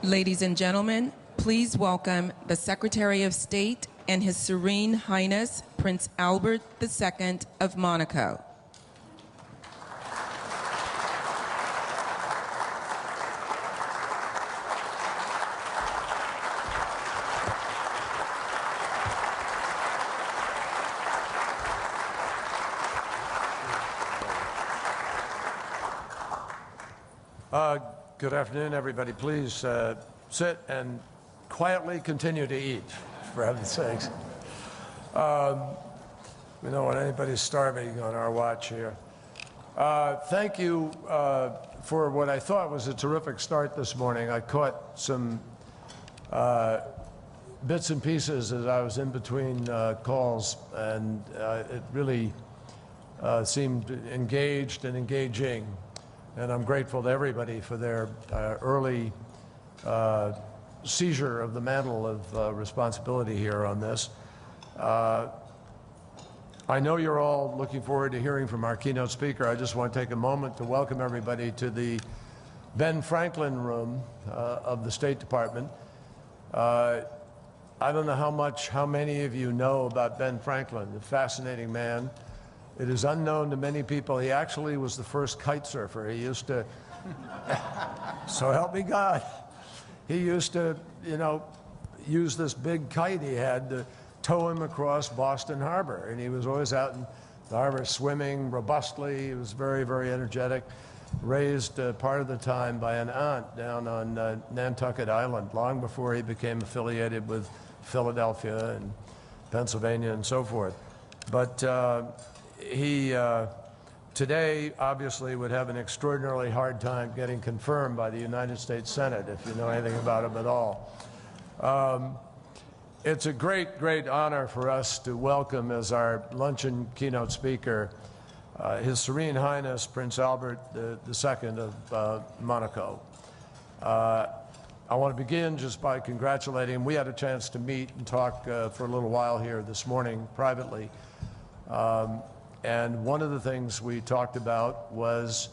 Ladies and gentlemen, please welcome the Secretary of State and His Serene Highness Prince Albert II of Monaco. Good afternoon, everybody. Please sit and quietly continue to eat, for heaven's sakes. We don't want anybody starving on our watch here. Thank you for what I thought was a terrific start this morning. I caught some bits and pieces as I was in between calls, and it really seemed engaged and engaging. And I'm grateful to everybody for their early seizure of the mantle of responsibility here on this. I know you're all looking forward to hearing from our keynote speaker. I just want to take a moment to welcome everybody to the Ben Franklin room of the State Department. I don't know how many of you know about Ben Franklin, a fascinating man. It is unknown to many people. He actually was the first kite surfer. He used to, so help me God, he used to, use this big kite he had to tow him across Boston Harbor. And he was always out in the harbor swimming robustly. He was very, very energetic. Raised part of the time by an aunt down on Nantucket Island, long before he became affiliated with Philadelphia and Pennsylvania and so forth. But he today obviously would have an extraordinarily hard time getting confirmed by the United States Senate, if you know anything about him at all. It's a great, great honor for us to welcome as our luncheon keynote speaker His Serene Highness Prince Albert II of Monaco. I want to begin just by congratulating him. We had a chance to meet and talk for a little while here this morning privately. And one of the things we talked about was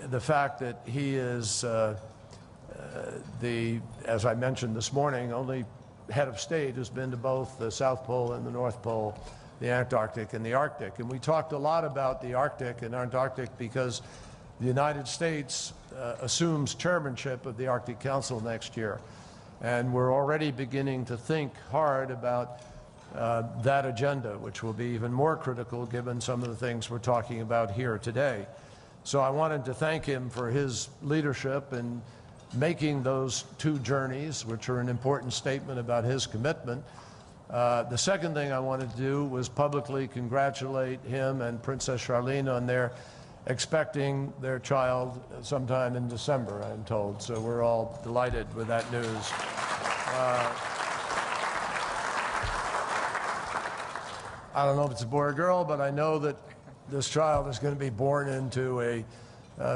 the fact that he is as I mentioned this morning, only head of state who's been to both the South Pole and the North Pole, the Antarctic and the Arctic. And we talked a lot about the Arctic and Antarctic because the United States assumes chairmanship of the Arctic Council next year. And we're already beginning to think hard about that agenda, which will be even more critical given some of the things we're talking about here today. So I wanted to thank him for his leadership in making those two journeys, which are an important statement about his commitment. The second thing I wanted to do was publicly congratulate him and Princess Charlene on their expecting their child sometime in December, I'm told. So we're all delighted with that news. I don't know if it's a boy or girl, but I know that this child is going to be born into a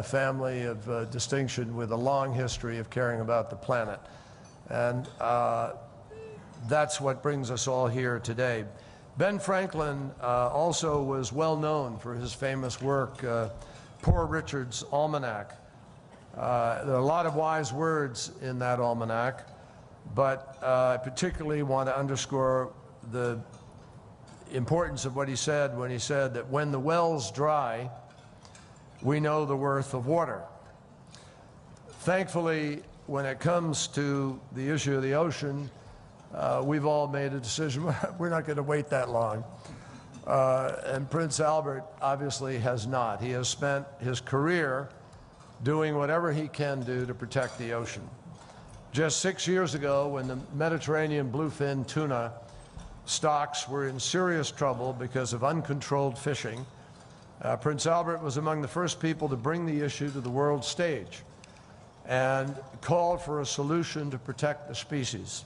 family of distinction with a long history of caring about the planet. And that's what brings us all here today. Ben Franklin also was well known for his famous work, Poor Richard's Almanac. There are a lot of wise words in that almanac, but I particularly want to underscore the importance of what he said when he said that when the well's dry, we know the worth of water. Thankfully, when it comes to the issue of the ocean, we've all made a decision. We're not going to wait that long. And Prince Albert obviously has not. He has spent his career doing whatever he can do to protect the ocean. Just 6 years ago, when the Mediterranean bluefin tuna stocks were in serious trouble because of uncontrolled fishing, Prince Albert was among the first people to bring the issue to the world stage and called for a solution to protect the species.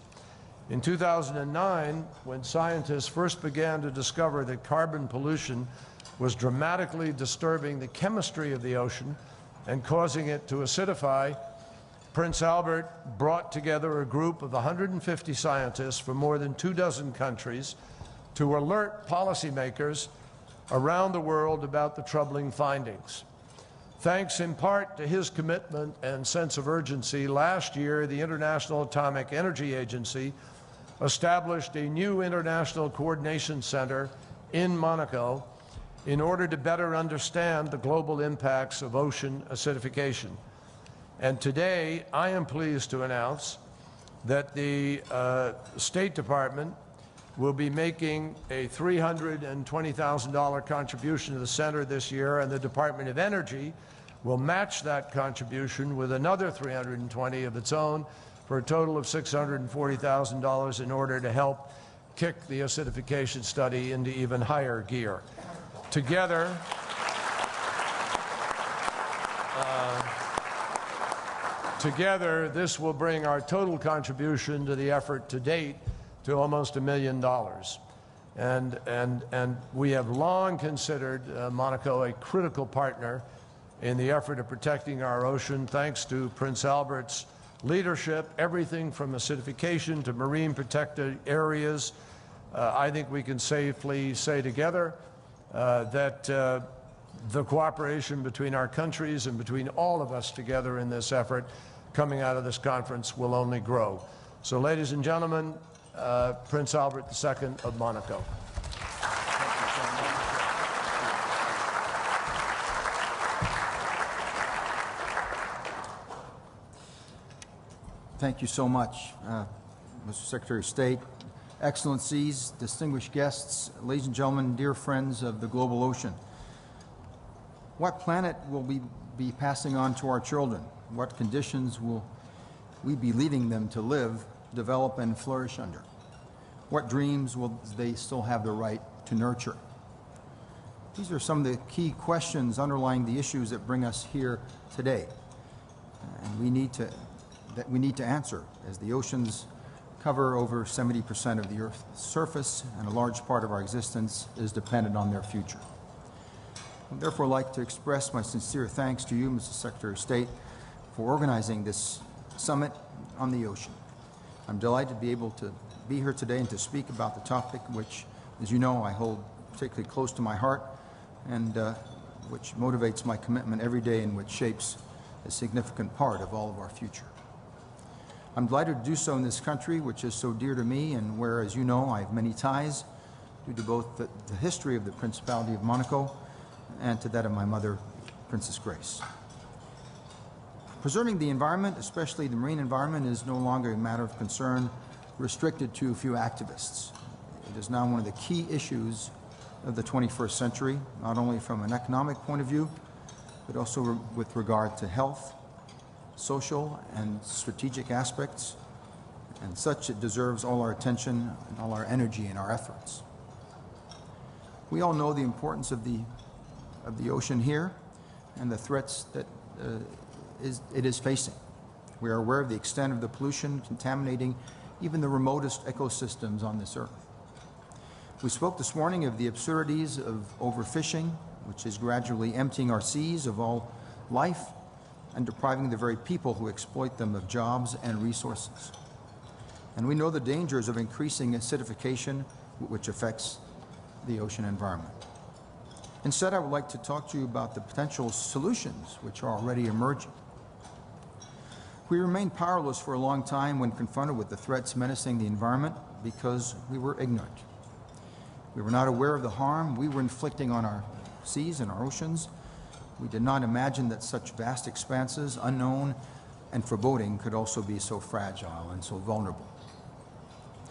In 2009, when scientists first began to discover that carbon pollution was dramatically disturbing the chemistry of the ocean and causing it to acidify, Prince Albert brought together a group of 150 scientists from more than 24 countries to alert policymakers around the world about the troubling findings. Thanks in part to his commitment and sense of urgency, last year the International Atomic Energy Agency established a new international coordination center in Monaco in order to better understand the global impacts of ocean acidification. And today, I am pleased to announce that the State Department will be making a $320,000 contribution to the center this year, and the Department of Energy will match that contribution with another $320,000 of its own, for a total of $640,000 in order to help kick the acidification study into even higher gear. Together, this will bring our total contribution to the effort to date to almost $1 million. And we have long considered Monaco a critical partner in the effort of protecting our ocean, thanks to Prince Albert's leadership, everything from acidification to marine protected areas. I think we can safely say together that the cooperation between our countries and between all of us together in this effort coming out of this conference will only grow. So, ladies and gentlemen, Prince Albert II of Monaco. Thank you so much, Mr. Secretary of State. Excellencies, distinguished guests, ladies and gentlemen, dear friends of the global ocean. What planet will we be passing on to our children? What conditions will we be leaving them to live, develop, and flourish under? What dreams will they still have the right to nurture? These are some of the key questions underlying the issues that bring us here today. And we need to answer, as the oceans cover over 70% of the Earth's surface, and a large part of our existence is dependent on their future. I'd therefore like to express my sincere thanks to you, Mr. Secretary of State, for organizing this summit on the ocean. I'm delighted to be able to be here today and to speak about the topic which, as you know, I hold particularly close to my heart, and which motivates my commitment every day and which shapes a significant part of all of our future. I'm delighted to do so in this country, which is so dear to me, and where, as you know, I have many ties due to both the history of the Principality of Monaco and to that of my mother, Princess Grace. Preserving the environment, especially the marine environment, is no longer a matter of concern restricted to a few activists. It is now one of the key issues of the 21st century, not only from an economic point of view, but also with regard to health, social and strategic aspects, and such it deserves all our attention and all our energy and our efforts. We all know the importance of the ocean here and the threats that it is facing. We are aware of the extent of the pollution contaminating even the remotest ecosystems on this earth. We spoke this morning of the absurdities of overfishing, which is gradually emptying our seas of all life and depriving the very people who exploit them of jobs and resources. And we know the dangers of increasing acidification, which affects the ocean environment. Instead, I would like to talk to you about the potential solutions which are already emerging. We remained powerless for a long time when confronted with the threats menacing the environment because we were ignorant. We were not aware of the harm we were inflicting on our seas and our oceans. We did not imagine that such vast expanses, unknown and foreboding, could also be so fragile and so vulnerable.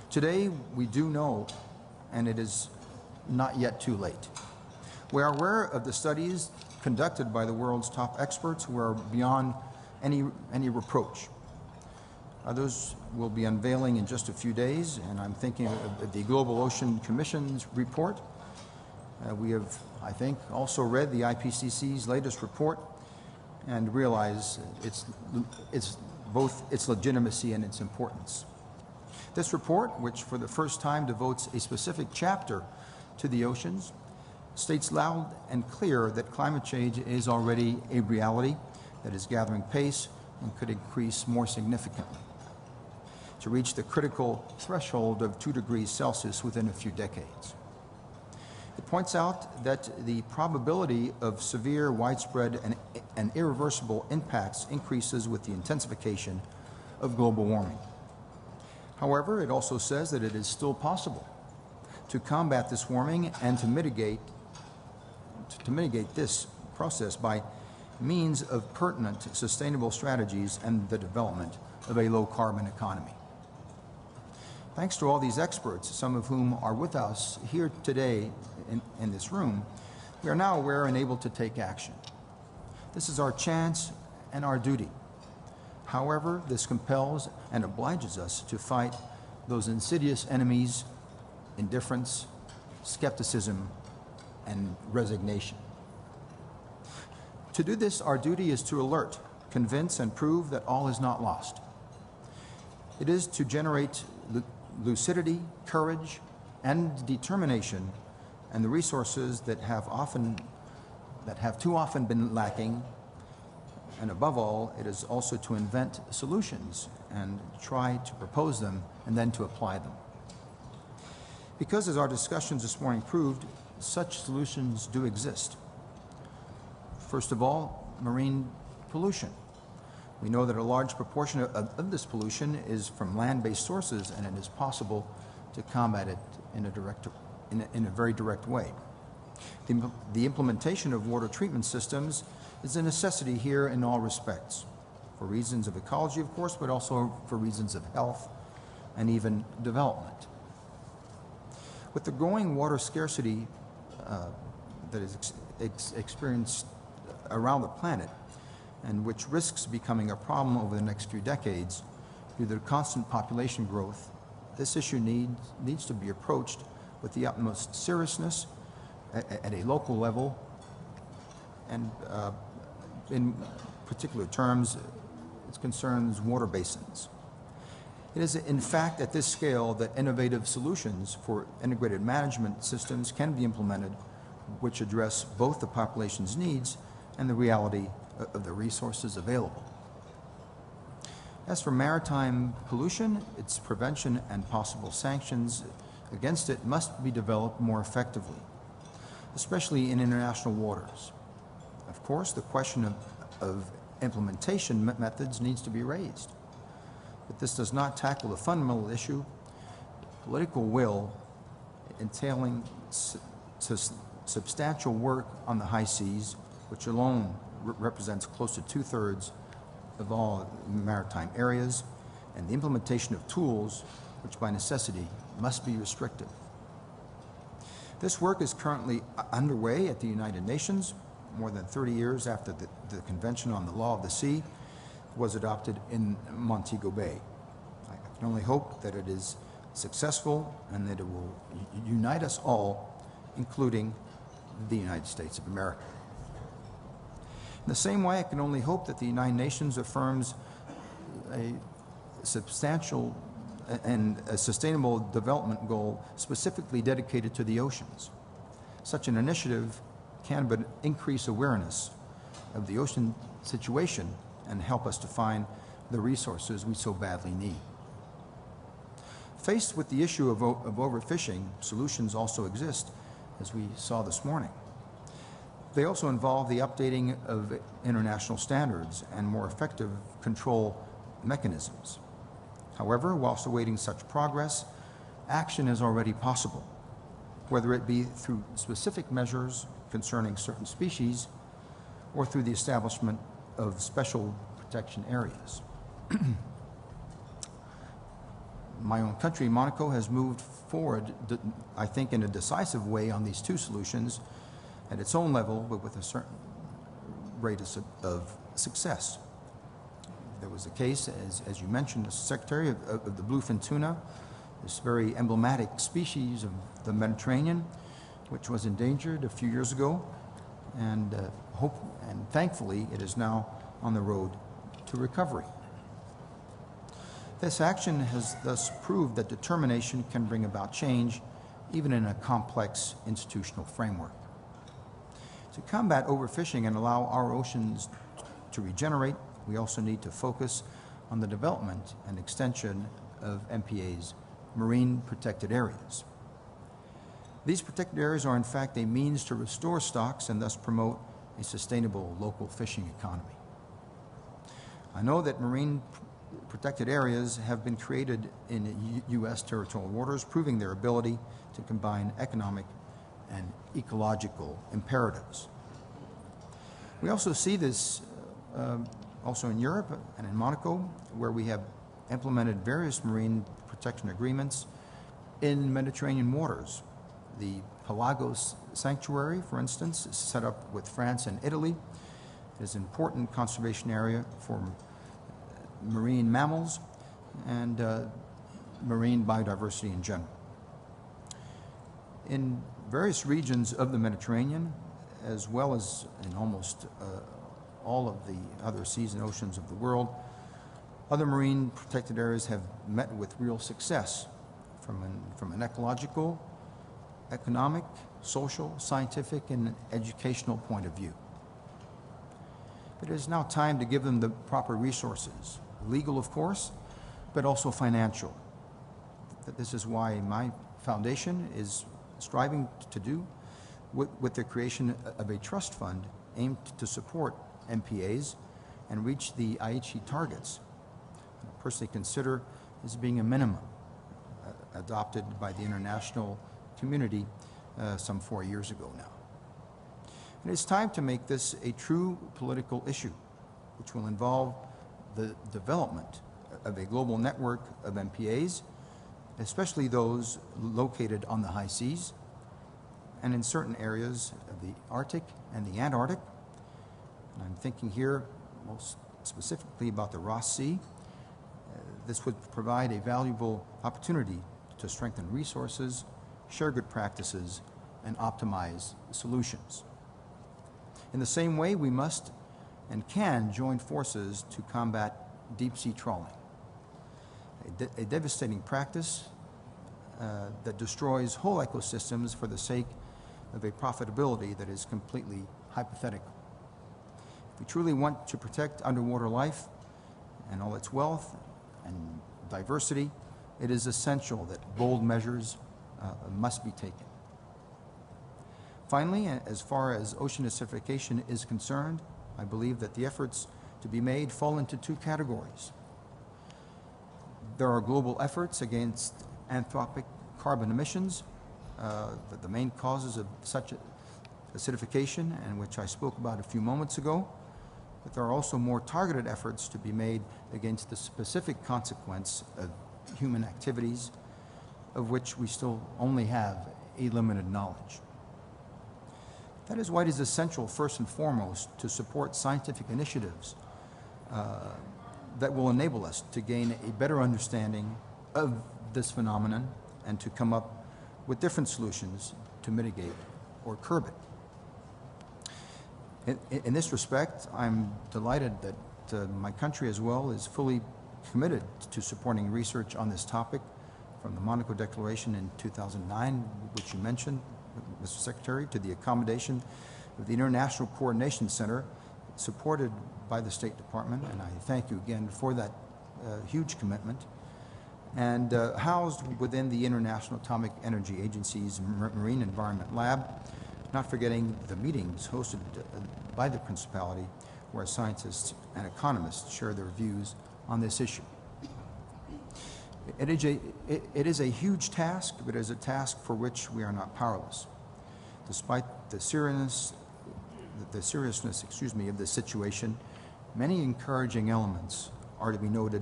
Today, we do know, and it is not yet too late. We are aware of the studies conducted by the world's top experts who are beyond any reproach. Others will be unveiling in just a few days, and I'm thinking of the Global Ocean Commission's report. We have, I think, also read the IPCC's latest report and realize both its legitimacy and its importance. This report, which for the first time devotes a specific chapter to the oceans, states loud and clear that climate change is already a reality that is gathering pace and could increase more significantly to reach the critical threshold of 2 degrees Celsius within a few decades. It points out that the probability of severe, widespread, and irreversible impacts increases with the intensification of global warming. However, it also says that it is still possible to combat this warming and to mitigate this process by means of pertinent sustainable strategies and the development of a low-carbon economy. Thanks to all these experts, some of whom are with us here today in this room, we are now aware and able to take action. This is our chance and our duty. However, this compels and obliges us to fight those insidious enemies: indifference, skepticism, and resignation. To do this, our duty is to alert, convince, and prove that all is not lost. It is to generate lucidity, courage, and determination, and the resources that have too often been lacking. And above all, it is also to invent solutions and try to propose them and then to apply them. Because, as our discussions this morning proved, such solutions do exist. First of all, marine pollution. We know that a large proportion of this pollution is from land-based sources, and it is possible to combat it in a very direct way. The implementation of water treatment systems is a necessity here in all respects, for reasons of ecology, of course, but also for reasons of health and even development. With the growing water scarcity that is experienced around the planet, and which risks becoming a problem over the next few decades due to the constant population growth, this issue needs to be approached with the utmost seriousness at a local level, and in particular terms, it concerns water basins. It is in fact at this scale that innovative solutions for integrated management systems can be implemented, which address both the population's needs and the reality of the resources available. As for maritime pollution, its prevention and possible sanctions against it must be developed more effectively, especially in international waters. Of course, the question of implementation methods needs to be raised. But this does not tackle the fundamental issue: political will entailing substantial work on the high seas, which alone represents close to 2/3 of all maritime areas, and the implementation of tools which by necessity must be restrictive. This work is currently underway at the United Nations, more than 30 years after the Convention on the Law of the Sea was adopted in Montego Bay. I can only hope that it is successful and that it will unite us all, including the United States of America. In the same way, I can only hope that the United Nations affirms a substantial and a sustainable development goal specifically dedicated to the oceans. Such an initiative can but increase awareness of the ocean situation and help us to find the resources we so badly need. Faced with the issue of overfishing, solutions also exist, as we saw this morning. They also involve the updating of international standards and more effective control mechanisms. However, whilst awaiting such progress, action is already possible, whether it be through specific measures concerning certain species or through the establishment of special protection areas. My own country, Monaco, has moved forward, I think, in a decisive way on these two solutions at its own level, but with a certain rate of success. There was a case, as you mentioned, the Secretary, of the bluefin tuna, this very emblematic species of the Mediterranean, which was endangered a few years ago, and thankfully it is now on the road to recovery. This action has thus proved that determination can bring about change, even in a complex institutional framework. To combat overfishing and allow our oceans to regenerate, we also need to focus on the development and extension of MPA's marine protected areas. These protected areas are in fact a means to restore stocks and thus promote a sustainable local fishing economy. I know that marine protected areas have been created in U.S. territorial waters, proving their ability to combine economic and ecological imperatives. We also see this also in Europe and in Monaco, where we have implemented various marine protection agreements in Mediterranean waters. The Pelagos Sanctuary, for instance, is set up with France and Italy. It is an important conservation area for marine mammals and marine biodiversity in general. In various regions of the Mediterranean, as well as in almost all of the other seas and oceans of the world, other marine protected areas have met with real success from an ecological, economic, social, scientific, and educational point of view. It is now time to give them the proper resources, legal of course, but also financial. This is why my foundation is striving to do with the creation of a trust fund aimed to support MPAs and reach the Aichi targets. I personally consider as being a minimum adopted by the international community some 4 years ago now. And it's time to make this a true political issue, which will involve the development of a global network of MPAs, especially those located on the high seas and in certain areas of the Arctic and the Antarctic. And I'm thinking here most specifically about the Ross Sea. This would provide a valuable opportunity to strengthen resources, share good practices, and optimize solutions. In the same way, we must and can join forces to combat deep-sea trawling, a devastating practice that destroys whole ecosystems for the sake of a profitability that is completely hypothetical. If we truly want to protect underwater life and all its wealth and diversity, it is essential that bold measures must be taken. Finally, as far as ocean acidification is concerned, I believe that the efforts to be made fall into two categories. There are global efforts against anthropic carbon emissions, the main causes of such acidification, and which I spoke about a few moments ago. But there are also more targeted efforts to be made against the specific consequence of human activities, of which we still only have a limited knowledge. That is why it is essential, first and foremost, to support scientific initiatives that will enable us to gain a better understanding of this phenomenon and to come up with different solutions to mitigate or curb it. In this respect, I'm delighted that my country as well is fully committed to supporting research on this topic from the Monaco Declaration in 2009, which you mentioned, Mr. Secretary, to the accommodation of the International Coordination Center supported by the State Department, and I thank you again for that huge commitment, and housed within the International Atomic Energy Agency's Marine Environment Lab, not forgetting the meetings hosted by the Principality where scientists and economists share their views on this issue. It is a huge task, but it is a task for which we are not powerless. Despite the seriousness of the situation, many encouraging elements are to be noted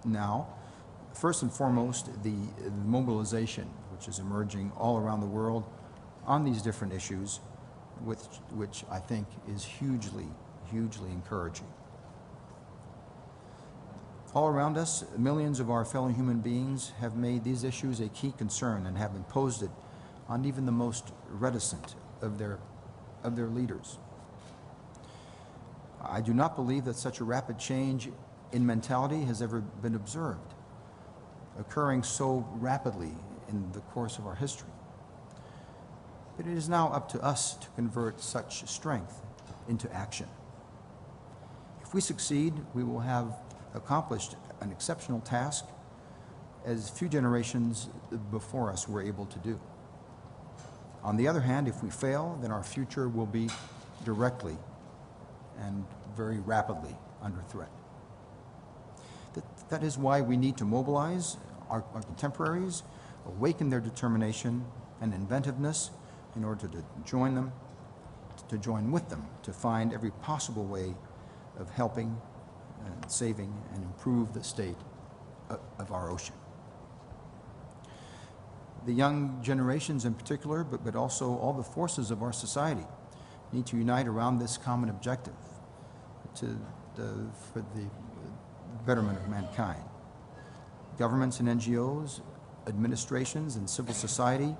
now. First and foremost, the mobilization which is emerging all around the world on these different issues, which I think is hugely encouraging. All around us, millions of our fellow human beings have made these issues a key concern and have imposed it on even the most reticent of their leaders. I do not believe that such a rapid change in mentality has ever been observed, occurring so rapidly in the course of our history. But it is now up to us to convert such strength into action. If we succeed, we will have accomplished an exceptional task as few generations before us were able to do. On the other hand, if we fail, then our future will be directly and very rapidly under threat. That is why we need to mobilize our contemporaries, awaken their determination and inventiveness in order to join with them to find every possible way of helping and saving and improve the state of our ocean. The young generations in particular, but also all the forces of our society, need to unite around this common objective for the betterment of mankind. Governments and NGOs, administrations and civil society,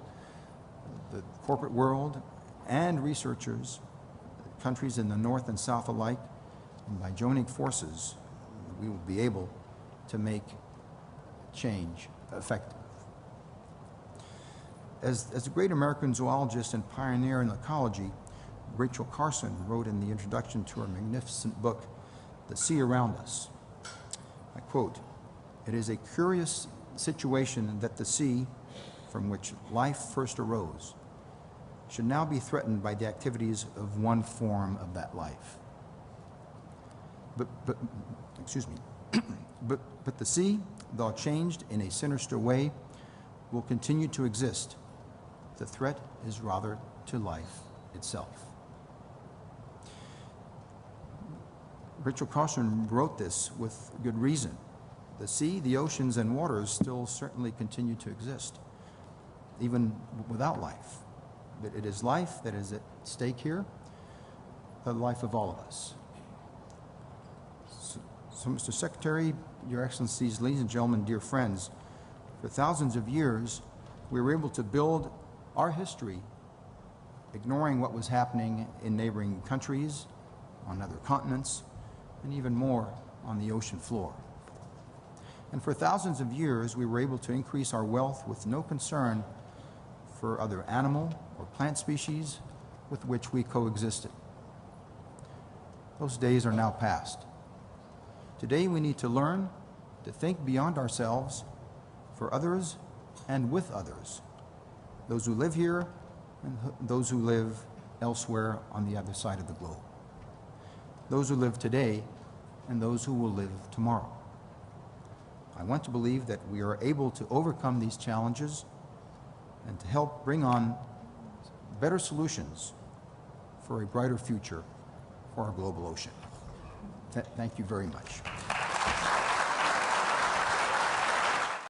the corporate world, and researchers, countries in the North and South alike, and by joining forces, we will be able to make change effective. As a great American zoologist and pioneer in ecology, Rachel Carson wrote in the introduction to her magnificent book, The Sea Around Us, I quote, "It is a curious situation that the sea, from which life first arose, should now be threatened by the activities of one form of that life. But the sea, though changed in a sinister way, will continue to exist. The threat is rather to life itself." Rachel Carson wrote this with good reason. The sea, the oceans, and waters still certainly continue to exist, even without life. But it is life that is at stake here, the life of all of us. So, Mr. Secretary, Your Excellencies, ladies and gentlemen, dear friends, for thousands of years, we were able to build our history, ignoring what was happening in neighboring countries, on other continents, and even more on the ocean floor. And for thousands of years, we were able to increase our wealth with no concern for other animal or plant species with which we coexisted. Those days are now past. Today, we need to learn to think beyond ourselves for others and with others, those who live here and those who live elsewhere on the other side of the globe, those who live today and those who will live tomorrow. I want to believe that we are able to overcome these challenges and to help bring on better solutions for a brighter future for our global ocean. Thank you very much.